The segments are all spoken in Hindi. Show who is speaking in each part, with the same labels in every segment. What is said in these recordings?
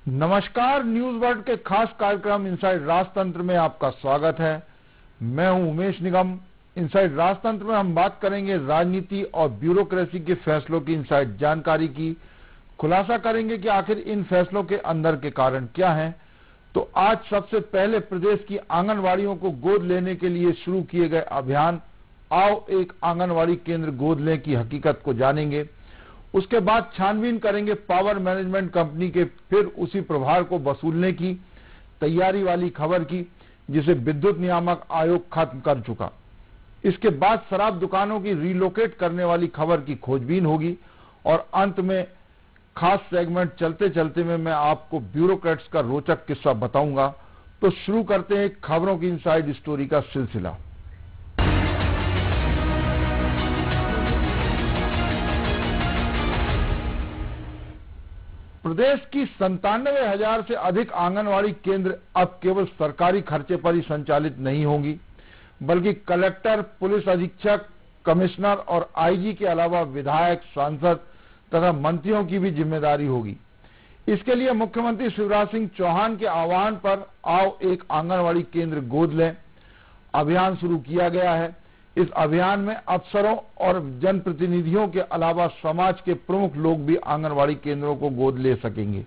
Speaker 1: नमस्कार, न्यूज वर्ल्ड के खास कार्यक्रम इनसाइड राजतंत्र में आपका स्वागत है। मैं हूं उमेश निगम। इनसाइड राजतंत्र में हम बात करेंगे राजनीति और ब्यूरोक्रेसी के फैसलों की इनसाइड जानकारी की। खुलासा करेंगे कि आखिर इन फैसलों के अंदर के कारण क्या हैं। तो आज सबसे पहले प्रदेश की आंगनवाड़ियों को गोद लेने के लिए शुरू किए गए अभियान आओ एक आंगनवाड़ी केंद्र गोद लें की हकीकत को जानेंगे। उसके बाद छानबीन करेंगे पावर मैनेजमेंट कंपनी के फिर उसी प्रभार को वसूलने की तैयारी वाली खबर की, जिसे विद्युत नियामक आयोग खत्म कर चुका। इसके बाद शराब दुकानों की रिलोकेट करने वाली खबर की खोजबीन होगी और अंत में खास सेगमेंट चलते चलते में मैं आपको ब्यूरोक्रेट्स का रोचक किस्सा बताऊंगा। तो शुरू करते हैं खबरों की इनसाइड स्टोरी का सिलसिला। प्रदेश की 97,000 से अधिक आंगनवाड़ी केंद्र अब केवल सरकारी खर्चे पर ही संचालित नहीं होंगी, बल्कि कलेक्टर, पुलिस अधीक्षक, कमिश्नर और आईजी के अलावा विधायक, सांसद तथा मंत्रियों की भी जिम्मेदारी होगी। इसके लिए मुख्यमंत्री शिवराज सिंह चौहान के आह्वान पर आओ एक आंगनवाड़ी केंद्र गोद लें अभियान शुरू किया गया है। इस अभियान में अफसरों और जनप्रतिनिधियों के अलावा समाज के प्रमुख लोग भी आंगनवाड़ी केंद्रों को गोद ले सकेंगे।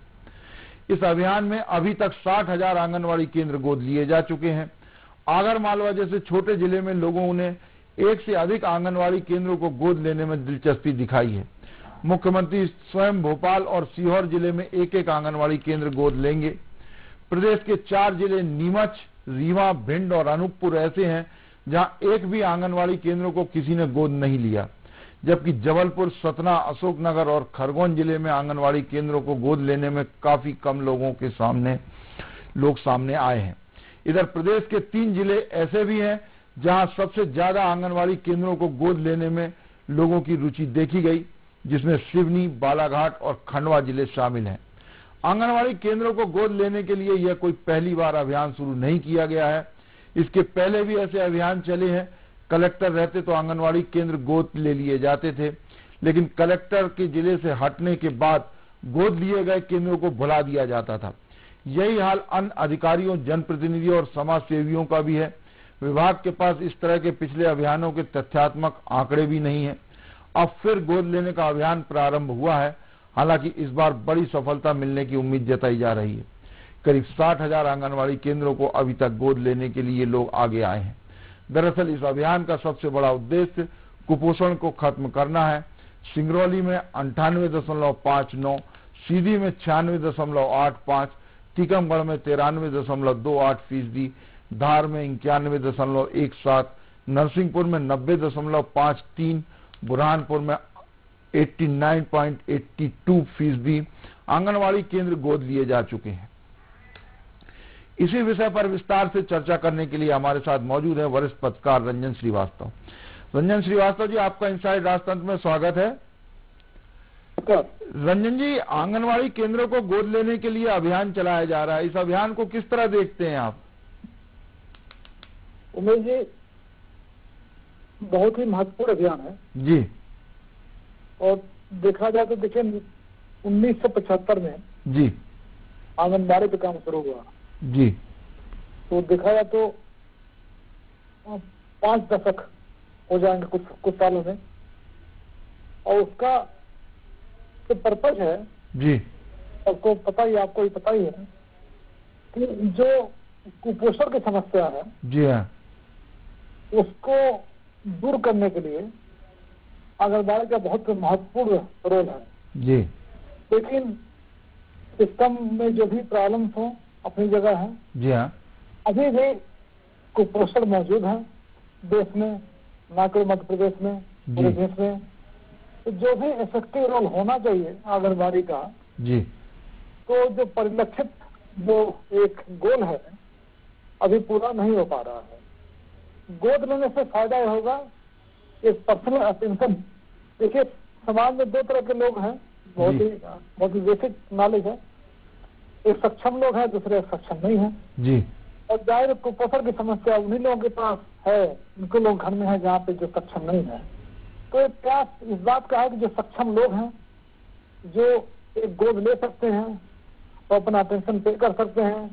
Speaker 1: इस अभियान में अभी तक 60,000 आंगनवाड़ी केंद्र गोद लिए जा चुके हैं। आगर मालवा जैसे छोटे जिले में लोगों ने एक से अधिक आंगनवाड़ी केंद्रों को गोद लेने में दिलचस्पी दिखाई है। मुख्यमंत्री स्वयं भोपाल और सीहोर जिले में एक एक आंगनवाड़ी केंद्र गोद लेंगे। प्रदेश के 4 जिले नीमच, रीवा, भिंड और अनूपपुर ऐसे हैं जहां एक भी आंगनवाड़ी केंद्रों को किसी ने गोद नहीं लिया, जबकि जबलपुर, सतना, अशोकनगर और खरगोन जिले में आंगनवाड़ी केंद्रों को गोद लेने में काफी कम लोग सामने आए हैं। इधर प्रदेश के 3 जिले ऐसे भी हैं जहां सबसे ज्यादा आंगनवाड़ी केंद्रों को गोद लेने में लोगों की रुचि देखी गई, जिसमें सिवनी, बालाघाट और खंडवा जिले शामिल हैं। आंगनवाड़ी केंद्रों को गोद लेने के लिए यह कोई पहली बार अभियान शुरू नहीं किया गया है। इसके पहले भी ऐसे अभियान चले हैं। कलेक्टर रहते तो आंगनवाड़ी केंद्र गोद ले लिए जाते थे, लेकिन कलेक्टर के जिले से हटने के बाद गोद लिए गए केंद्रों को भुला दिया जाता था। यही हाल अन्य अधिकारियों, जनप्रतिनिधियों और समाज सेवियों का भी है। विभाग के पास इस तरह के पिछले अभियानों के तथ्यात्मक आंकड़े भी नहीं है। अब फिर गोद लेने का अभियान प्रारंभ हुआ है। हालांकि इस बार बड़ी सफलता मिलने की उम्मीद जताई जा रही है। करीब 60,000 आंगनवाड़ी केंद्रों को अभी तक गोद लेने के लिए लोग आगे आए हैं। दरअसल इस अभियान का सबसे बड़ा उद्देश्य कुपोषण को खत्म करना है। सिंगरौली में 98.59, सीधी में 96.85, टीकमगढ़ में 93.28%, धार में 91.17, नरसिंहपुर में 90.53, बुरहानपुर में 89.82% आंगनवाड़ी केंद्र गोद लिए जा चुके हैं। इसी विषय पर विस्तार से चर्चा करने के लिए हमारे साथ मौजूद है वरिष्ठ पत्रकार रंजन श्रीवास्तव। रंजन श्रीवास्तव जी, आपका इनसाइड राजतंत्र में स्वागत है। रंजन जी, आंगनवाड़ी केंद्रों को गोद लेने के लिए अभियान चलाया जा रहा है, इस अभियान को किस तरह देखते हैं आप?
Speaker 2: उमेश जी, बहुत ही महत्वपूर्ण अभियान है
Speaker 1: जी।
Speaker 2: और देखा जाए तो देखिए 1975 में
Speaker 1: जी
Speaker 2: आंगनबाड़ी पे काम शुरू हुआ
Speaker 1: जी।
Speaker 2: तो देखा जाए तो 5 दशक हो जाएंगे कुछ सालों में। और उसका जो पर्पज है
Speaker 1: जी,
Speaker 2: सबको पता ही, आपको ही पता ही है कि जो कुपोषण की समस्या है
Speaker 1: जी हाँ,
Speaker 2: उसको दूर करने के लिए आंगनबाड़ी का बहुत महत्वपूर्ण रोल है
Speaker 1: जी।
Speaker 2: लेकिन सिस्टम में जो भी प्रॉब्लम्स हो अपनी जगह है।
Speaker 1: जी हाँ,
Speaker 2: अभी भी कुपोषण मौजूद है देश में, न केवल मध्य प्रदेश में, पूरे देश में। तो जो भी इफेक्टिव रोल होना चाहिए आंगनबाड़ी का
Speaker 1: जी,
Speaker 2: तो जो परिलक्षित जो एक गोल है अभी पूरा नहीं हो पा रहा है। गोद लेने से फायदा यह होगा, एक पर्सनल अटेंशन। देखिए, समाज में 2 तरह के लोग हैं, बहुत ही बेसिक नॉलेज है। एक सक्षम लोग हैं, दूसरे सक्षम नहीं है
Speaker 1: जी।
Speaker 2: और जाहिर कुपोषण की समस्या उन्हीं लोगों के पास है, उनके लोग घर में है जहाँ पे जो सक्षम नहीं है। तो एक प्रयास इस बात का है कि जो सक्षम लोग हैं, जो एक गोद ले सकते हैं वो अपना अटेंशन पे कर सकते हैं।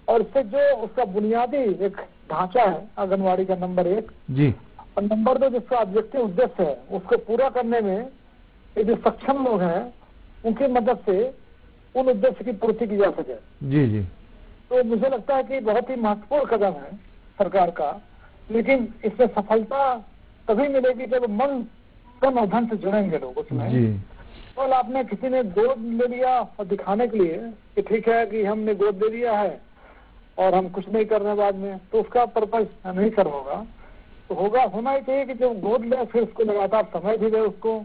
Speaker 2: और इससे जो उसका बुनियादी एक ढांचा है आंगनबाड़ी का नंबर 1
Speaker 1: जी,
Speaker 2: और नंबर 2 जिसका ऑब्जेक्टिव उद्देश्य है उसको पूरा करने में ये जो सक्षम लोग हैं उनकी मदद से उन उद्देश्य की पूर्ति की जा सके।
Speaker 1: जी, जी,
Speaker 2: तो मुझे लगता है कि बहुत ही महत्वपूर्ण कदम है सरकार का, लेकिन इसमें सफलता तभी मिलेगी जब मन तन और धन से जुड़ेंगे लोग उसमें।
Speaker 1: जी,
Speaker 2: केवल आपने किसी ने गोद ले लिया और दिखाने के लिए कि ठीक है कि हमने गोद ले लिया है और हम कुछ नहीं कर रहे बाद में, तो उसका पर्पज नहीं कर होगा। तो होना ही चाहिए कि जब गोद ले फिर उसको लगातार समय भी दे उसको,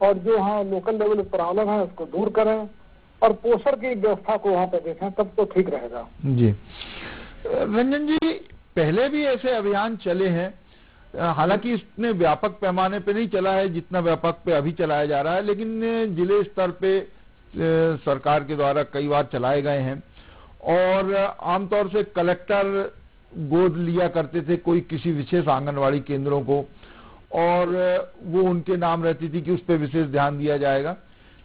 Speaker 2: और जो हाँ लोकल लेवल प्रॉब्लम है उसको दूर करें और पोषण की व्यवस्था को वहाँ पे देखें, तब तो ठीक रहेगा।
Speaker 1: जी। रंजन जी, पहले भी ऐसे अभियान चले हैं, हालांकि इसने व्यापक पैमाने पे नहीं चला है जितना व्यापक पे अभी चलाया जा रहा है, लेकिन जिले स्तर पे सरकार के द्वारा कई बार चलाए गए हैं और आमतौर से कलेक्टर गोद लिया करते थे कोई किसी विशेष आंगनवाड़ी केंद्रों को, और वो उनके नाम रहती थी कि उस पर विशेष ध्यान दिया जाएगा।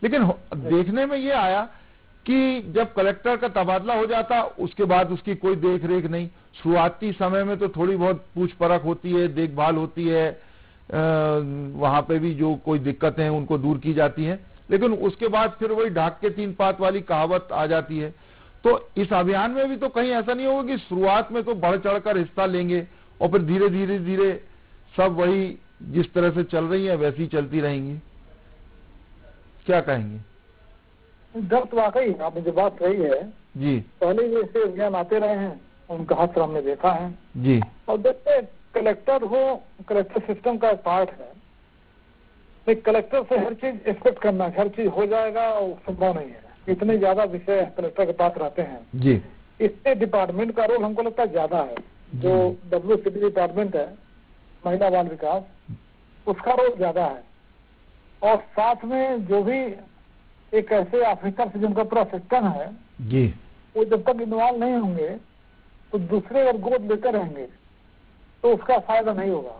Speaker 1: लेकिन देखने में ये आया कि जब कलेक्टर का तबादला हो जाता उसके बाद उसकी कोई देख रेख नहीं। शुरुआती समय में तो थोड़ी बहुत पूछ परख होती है, देखभाल होती है, वहां पे भी जो कोई दिक्कतें हैं उनको दूर की जाती हैं, लेकिन उसके बाद फिर वही ढाक के 3 पात वाली कहावत आ जाती है। तो इस अभियान में भी तो कहीं ऐसा नहीं होगा कि शुरुआत में तो बढ़ चढ़कर हिस्सा लेंगे और फिर धीरे धीरे धीरे सब वही जिस तरह से चल रही है वैसी चलती रहेंगी, क्या कहेंगे?
Speaker 2: दर्द वाकई आपने जो बात कही है
Speaker 1: जी,
Speaker 2: पहले भी ऐसे अभियान आते रहे हैं, उनका हाथ हमने देखा है
Speaker 1: जी,
Speaker 2: और देखते कलेक्टर हो, कलेक्टर सिस्टम का पार्ट है। एक कलेक्टर से हर चीज एक्सपेक्ट करना, हर चीज हो जाएगा और संभव नहीं है, इतने ज्यादा विषय कलेक्टर के पास रहते हैं
Speaker 1: जी,
Speaker 2: इससे डिपार्टमेंट का रोल हमको लगता है ज्यादा है। जो WCD डिपार्टमेंट है, महिला बाल विकास, उसका रोल ज्यादा है। और साथ में जो भी एक ऐसे ऑफिसर से जिनका पूरा सिस्टम है
Speaker 1: जी,
Speaker 2: वो जब तक इन्वॉल्व नहीं होंगे तो दूसरे अगर गोद लेते रहेंगे तो उसका फायदा नहीं होगा।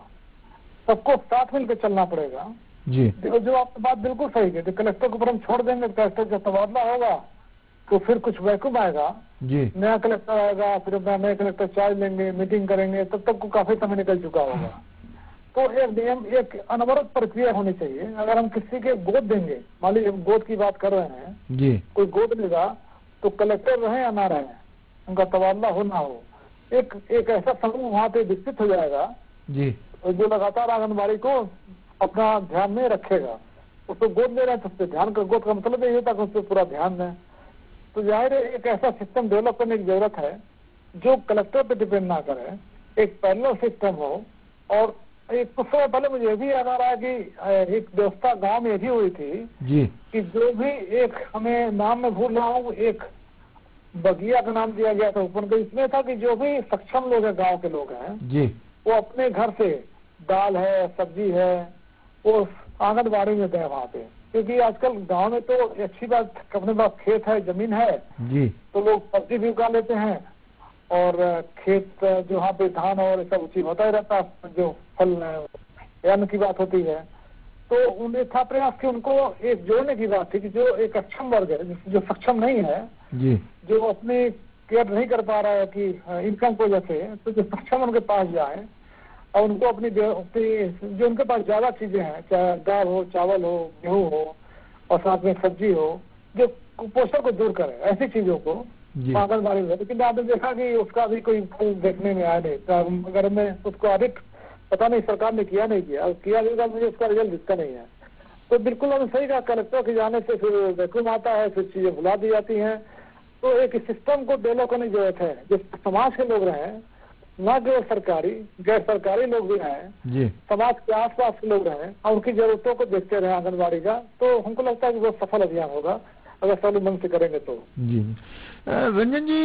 Speaker 2: सबको साथ मिलकर चलना पड़ेगा।
Speaker 1: जी,
Speaker 2: जो आपकी बात बिल्कुल सही है, कलेक्टर को ऊपर हम छोड़ देंगे, कलेक्टर जब तबादला होगा तो फिर कुछ वैक्यूम आएगा,
Speaker 1: जी,
Speaker 2: नया कलेक्टर आएगा, फिर अपना नए कलेक्टर चार्ज लेंगे, मीटिंग करेंगे, तब तक को काफी समय निकल चुका होगा। तो एक नियम, एक अनवरत प्रक्रिया होनी चाहिए। अगर हम किसी के गोद देंगे, मान लीजिए हम गोद की बात कर रहे हैं,
Speaker 1: जी,
Speaker 2: कोई गोद लेगा तो कलेक्टर रहे या ना रहे, उनका तबादला हो ना हो, एक ऐसा समूह वहाँ पे विकसित हो जाएगा
Speaker 1: जी,
Speaker 2: जो लगातार आंगनबाड़ी को अपना ध्यान में रखेगा। उसको गोद ले रहे हैं तो उस पर ध्यान कर, गोद का मतलब यही होता है कि उस पर पूरा ध्यान दें। तो जाहिर है एक ऐसा सिस्टम डेवलप करने की जरूरत है जो कलेक्टर पे डिपेंड ना करे, एक पैरेलल सिस्टम हो। और एक कुछ समय पहले मुझे ये भी याद आ रहा है कि एक व्यवस्था गांव में ये भी हुई थी
Speaker 1: जी,
Speaker 2: कि जो भी एक, हमें नाम में भूल रहा हूँ, एक बगिया का नाम दिया गया था ऊपर, तो इसमें था कि जो भी सक्षम लोग हैं, गांव के लोग हैं,
Speaker 1: जी,
Speaker 2: वो अपने घर से दाल है, सब्जी है, वो आंगनबाड़ी में दें वहाँ पे। क्योंकि आजकल गांव में तो अच्छी बात, अपने पास खेत है, जमीन है,
Speaker 1: जी,
Speaker 2: तो लोग सब्जी भी उगा लेते हैं और खेत जो वहाँ पे धान और सब उसी होता ही रहता है, जो फल अन्न की बात होती है। तो उन्हें था प्रयास कि उनको एक जोड़ने की बात थी कि जो एक अक्षम वर्ग है, जो सक्षम नहीं है,
Speaker 1: जी,
Speaker 2: जो अपने केयर नहीं कर पा रहा है कि इनकम की वजह से, तो जो सक्षम उनके पास जाए और उनको अपनी जो उनके पास ज्यादा चीजें हैं, चाहे दाल हो, चावल हो, गेहूं हो और साथ में सब्जी हो, जो कुपोषण को दूर करे, ऐसी चीजों को आंगनबाड़ी में। लेकिन आपने देखा कि उसका भी कोई फल देखने में आया नहीं। अगर मैं उसको ऑडिट, पता नहीं सरकार ने किया नहीं किया भी, मुझे उसका रिजल्ट दिखता नहीं है। तो बिल्कुल हमने सही कहा, कलेक्टर के जाने से फिर वैक्यूम आता है, फिर चीजें भुला दी जाती हैं। तो एक सिस्टम को डेवलप करने की जरूरत है, जिस समाज के लोग रहे, न केवल सरकारी, गैर सरकारी लोग भी हैं, समाज के आसपास के लोग रहे और उनकी जरूरतों को देखते रहे आंगनबाड़ी का। तो हमको लगता है कि बहुत सफल अभियान होगा अगर सब मन से करेंगे तो।
Speaker 1: जी, रंजन जी,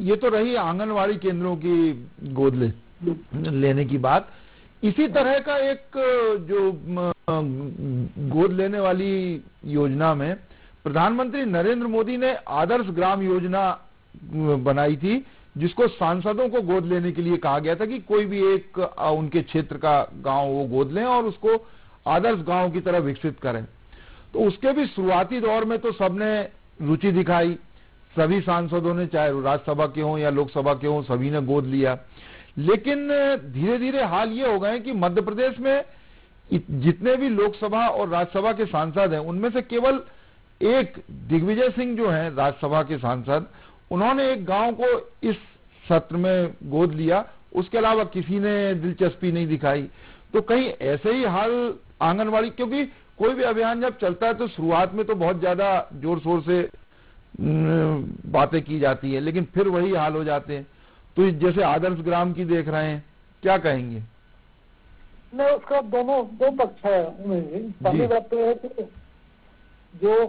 Speaker 1: ये तो रही आंगनवाड़ी केंद्रों की गोद लेने की बात। इसी तरह का एक जो गोद लेने वाली योजना में प्रधानमंत्री नरेंद्र मोदी ने आदर्श ग्राम योजना बनाई थी, जिसको सांसदों को गोद लेने के लिए कहा गया था कि कोई भी एक उनके क्षेत्र का गांव वो गोद लें और उसको आदर्श गांव की तरह विकसित करें। तो उसके भी शुरुआती दौर में तो सबने रुचि दिखाई। सभी सांसदों ने, चाहे राज्यसभा के हों या लोकसभा के हों, सभी ने गोद लिया। लेकिन धीरे धीरे हाल ये हो गए कि मध्य प्रदेश में जितने भी लोकसभा और राज्यसभा के सांसद हैं, उनमें से केवल एक दिग्विजय सिंह जो हैं राज्यसभा के सांसद, उन्होंने एक गांव को इस सत्र में गोद लिया। उसके अलावा किसी ने दिलचस्पी नहीं दिखाई। तो कहीं ऐसे ही हाल आंगनवाड़ी, क्योंकि कोई भी अभियान जब चलता है तो शुरुआत में तो बहुत ज्यादा जोर शोर से बातें की जाती है, लेकिन फिर वही हाल हो जाते हैं। तो जैसे आदर्श ग्राम की देख रहे हैं, क्या कहेंगे?
Speaker 2: नहीं, उसका दो पक्ष है। पहली बात तो है कि जो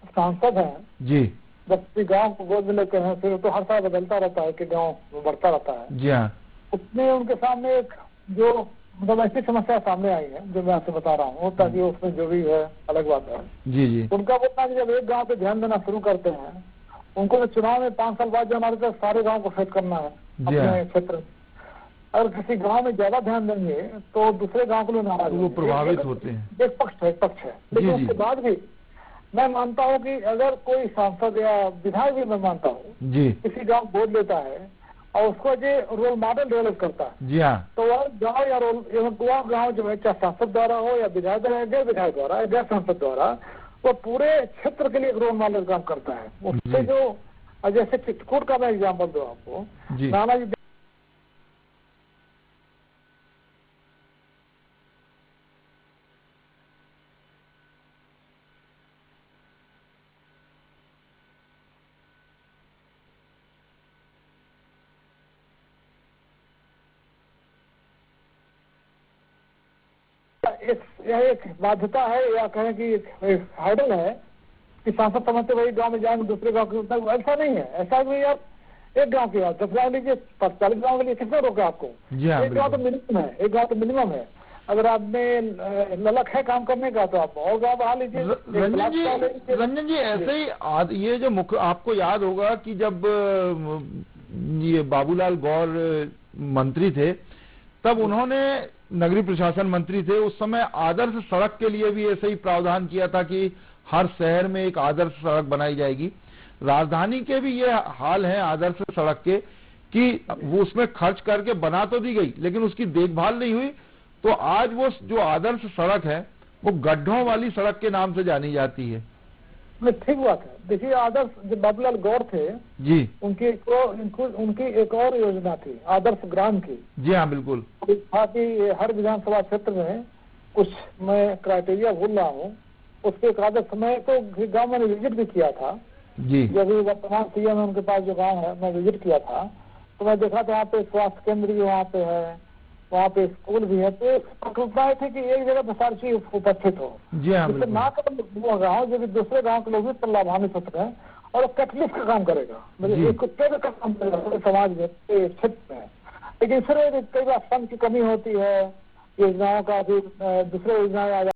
Speaker 2: सांसद हैं
Speaker 1: जी,
Speaker 2: जब गांव को गोद में लेते हैं, फिर तो हर साल बदलता रहता है कि गांव बढ़ता रहता है।
Speaker 1: जी हाँ।
Speaker 2: उसमें उनके सामने एक जो मतलब ऐसी समस्या सामने आई है जो मैं आपसे बता रहा हूँ, ताकि उसमें जो भी है अलग बात है।
Speaker 1: जी जी।
Speaker 2: उनका बोलना है कि जब एक गांव पे ध्यान देना शुरू करते हैं, उनको तो चुनाव में 5 साल बाद जो हमारे सारे गांव को सेट करना है अपने क्षेत्र में। अगर किसी गांव में ज्यादा ध्यान देंगे तो दूसरे गांव के लोग नाराज,
Speaker 1: वो प्रभावित होते हैं।
Speaker 2: एक पक्ष है। लेकिन उसके बाद भी मैं मानता हूँ कि अगर कोई सांसद या विधायक भी, मैं मानता हूँ
Speaker 1: जी,
Speaker 2: किसी गांव गोद लेता है और उसको जो रोल मॉडल डेवलप करता है,
Speaker 1: जी हाँ,
Speaker 2: तो वह गाँव या वह गाँव जो है, चाहे सांसद द्वारा हो या विधायक द्वारा, गैर विधायक द्वारा या गैर सांसद द्वारा, वो पूरे क्षेत्र के लिए एक रोल मॉडल काम करता है। उससे जो, जैसे चित्रकूट का मैं एग्जाम्पल दूं आपको, नानाजी यह एक बाध्यता है या कहें कि एक हाइडल है कि सांसद समझते वही गांव में जाएंगे, दूसरे गांव के। ऐसा नहीं है। ऐसा भी आप एक गांव की बात 10 गाँव लीजिए, 40 गाँव के लिए किसने रोका आपको? एक गाँव तो मिनिमम है, एक गाँव तो मिनिमम है। अगर आप में ललक है काम करने का तो आप और गाँव बढ़ा लीजिए।
Speaker 1: रंजन जी, ऐसे ही ये जो मुख्य, आपको याद होगा कि जब ये बाबूलाल गौर मंत्री थे, तब उन्होंने, नगरीय प्रशासन मंत्री थे उस समय, आदर्श सड़क के लिए भी ऐसे ही प्रावधान किया था कि हर शहर में एक आदर्श सड़क बनाई जाएगी। राजधानी के भी ये हाल है आदर्श सड़क के कि वो उसमें खर्च करके बना तो दी गई, लेकिन उसकी देखभाल नहीं हुई। तो आज वो जो आदर्श सड़क है वो गड्ढों वाली सड़क के नाम से जानी जाती है।
Speaker 2: ठीक बात है। देखिए, आदर्श जब बाबूलाल गौर थे
Speaker 1: जी,
Speaker 2: उनकी एक और योजना थी आदर्श ग्राम की।
Speaker 1: जी हाँ, बिल्कुल।
Speaker 2: था कि हर विधानसभा क्षेत्र में कुछ, मैं क्राइटेरिया भूल रहा हूँ, उसके एक आदर्श, मैं तो गाँव में विजिट भी किया था
Speaker 1: जी।
Speaker 2: जब वर्तमान सीएम है उनके पास जो गाँव है, मैं विजिट किया था तो मैं देखा था वहाँ पे स्वास्थ्य केंद्र भी वहाँ पे है, वहाँ पे स्कूल भी है। तो प्रक्रिया थी कि एक जगह पर सारी चीज उपस्थित हो।
Speaker 1: जी हाँ,
Speaker 2: जिससे ना केवल गाँव, जो दूसरे गाँव के लोग भी लाभान्वित हो सके और कैटलिस्ट का काम करेगा, मतलब एक केंद्र का काम करेगा समाज में, क्षेत्र में। लेकिन फिर कई बार फंड की कमी होती है, योजनाओं का भी दूसरे योजनाएं आ